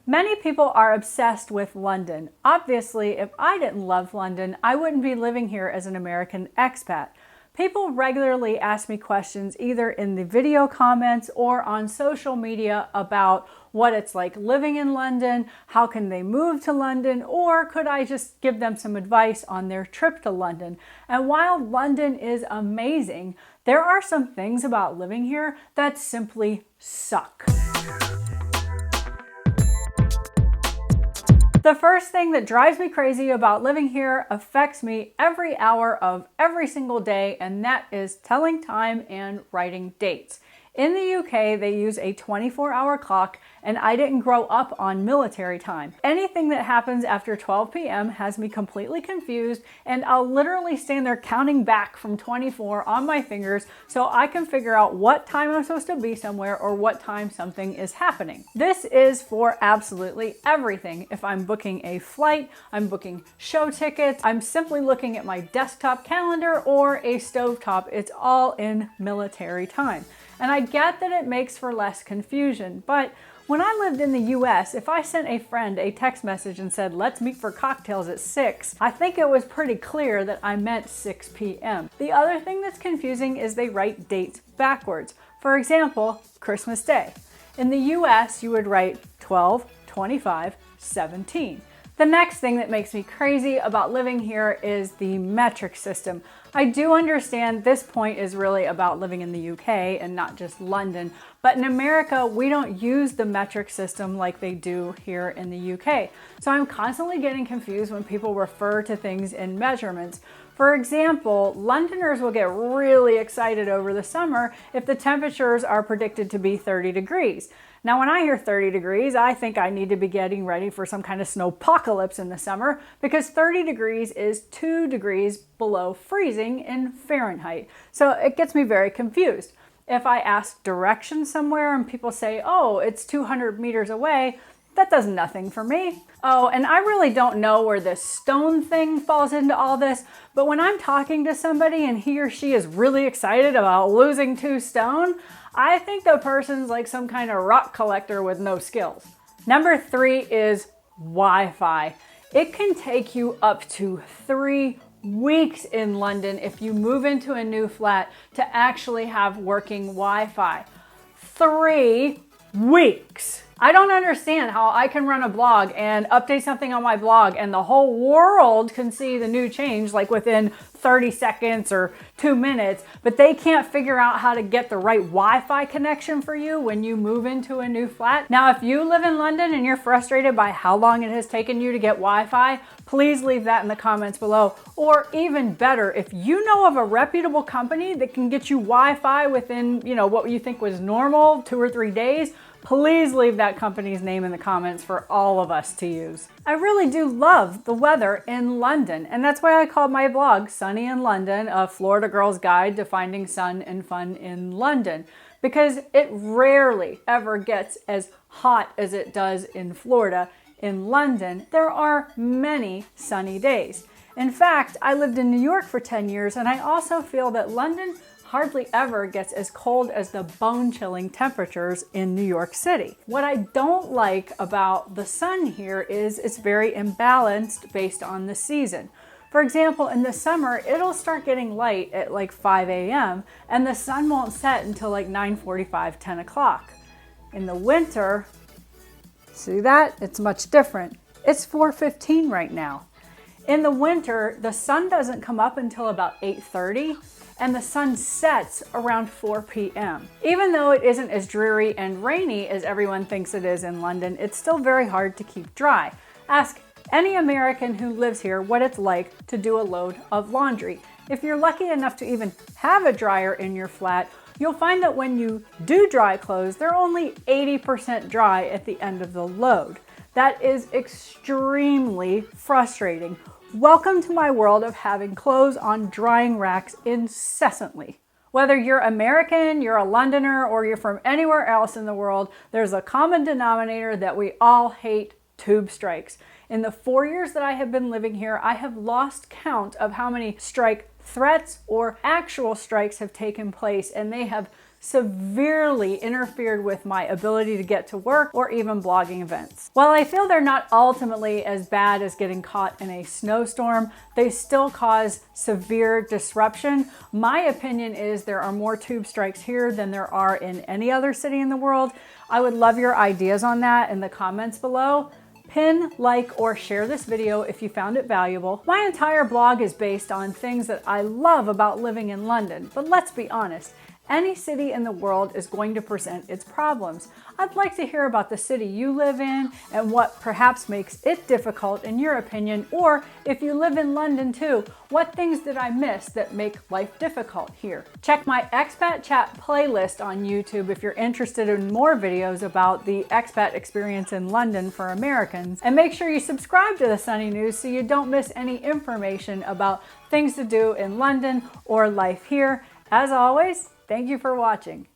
Many people are obsessed with London. Obviously, if I didn't love London, I wouldn't be living here as an American expat. People regularly ask me questions either in the video comments or on social media about what it's like living in London, how can they move to London, or could I just give them some advice on their trip to London. And while London is amazing, there are some things about living here that simply suck. The first thing that drives me crazy about living here affects me every hour of every single day, and that is telling time and writing dates. In the UK, they use a 24-hour clock, and I didn't grow up on military time. Anything that happens after 12 p.m. has me completely confused, and I'll literally stand there counting back from 24 on my fingers so I can figure out what time I'm supposed to be somewhere or what time something is happening. This is for absolutely everything. If I'm booking a flight, I'm booking show tickets, I'm simply looking at my desktop calendar or a stovetop, it's all in military time. And I get that it makes for less confusion, but when I lived in the US, if I sent a friend a text message and said, let's meet for cocktails at 6, I think it was pretty clear that I meant 6 p.m. The other thing that's confusing is they write dates backwards. For example, Christmas Day. In the US, you would write 12/25/17. The next thing that makes me crazy about living here is the metric system. I do understand this point is really about living in the UK and not just London, but in America, we don't use the metric system like they do here in the UK. So I'm constantly getting confused when people refer to things in measurements. For example, Londoners will get really excited over the summer if the temperatures are predicted to be 30 degrees. Now, when I hear 30 degrees, I think I need to be getting ready for some kind of snowpocalypse in the summer because 30 degrees is 2 degrees below freezing in Fahrenheit. So it gets me very confused. If I ask directions somewhere and people say, oh, it's 200 meters away, that does nothing for me. Oh, and I really don't know where this stone thing falls into all this, but when I'm talking to somebody and he or she is really excited about losing 2 stone, I think the person's like some kind of rock collector with no skills. Number 3 is Wi-Fi. It can take you up to 3 weeks in London if you move into a new flat to actually have working Wi-Fi. 3 weeks. I don't understand how I can run a blog and update something on my blog and the whole world can see the new change like within 30 seconds or 2 minutes, but they can't figure out how to get the right Wi-Fi connection for you when you move into a new flat. Now, if you live in London and you're frustrated by how long it has taken you to get Wi-Fi, please leave that in the comments below. Or even better, if you know of a reputable company that can get you Wi-Fi within, what you think was normal, 2 or 3 days, please leave that company's name in the comments for all of us to use. I really do love the weather in London, and that's why I called my blog Sunny in London, a Florida girl's guide to finding sun and fun in London, because it rarely ever gets as hot as it does in Florida. In London, there are many sunny days. In fact, I lived in New York for 10 years, and I also feel that London hardly ever gets as cold as the bone-chilling temperatures in New York City. What I don't like about the sun here is it's very imbalanced based on the season. For example, in the summer, it'll start getting light at like 5 a.m. and the sun won't set until like 9:45, 10 o'clock. In the winter, see that? It's much different. It's 4:15 right now. In the winter, the sun doesn't come up until about 8:30. And the sun sets around 4 p.m. Even though it isn't as dreary and rainy as everyone thinks it is in London, it's still very hard to keep dry. Ask any American who lives here what it's like to do a load of laundry. If you're lucky enough to even have a dryer in your flat, you'll find that when you do dry clothes, they're only 80% dry at the end of the load. That is extremely frustrating. Welcome to my world of having clothes on drying racks incessantly. Whether you're American, you're a Londoner, or you're from anywhere else in the world, there's a common denominator that we all hate: tube strikes. In the 4 years that I have been living here, I have lost count of how many strike threats or actual strikes have taken place, and they have severely interfered with my ability to get to work or even blogging events. While I feel they're not ultimately as bad as getting caught in a snowstorm, they still cause severe disruption. My opinion is there are more tube strikes here than there are in any other city in the world. I would love your ideas on that in the comments below. Pin, like, or share this video if you found it valuable. My entire blog is based on things that I love about living in London, but let's be honest, any city in the world is going to present its problems. I'd like to hear about the city you live in and what perhaps makes it difficult in your opinion, or if you live in London too, what things did I miss that make life difficult here? Check my expat chat playlist on YouTube if you're interested in more videos about the expat experience in London for Americans, and make sure you subscribe to the Sunny News so you don't miss any information about things to do in London or life here. As always, thank you for watching.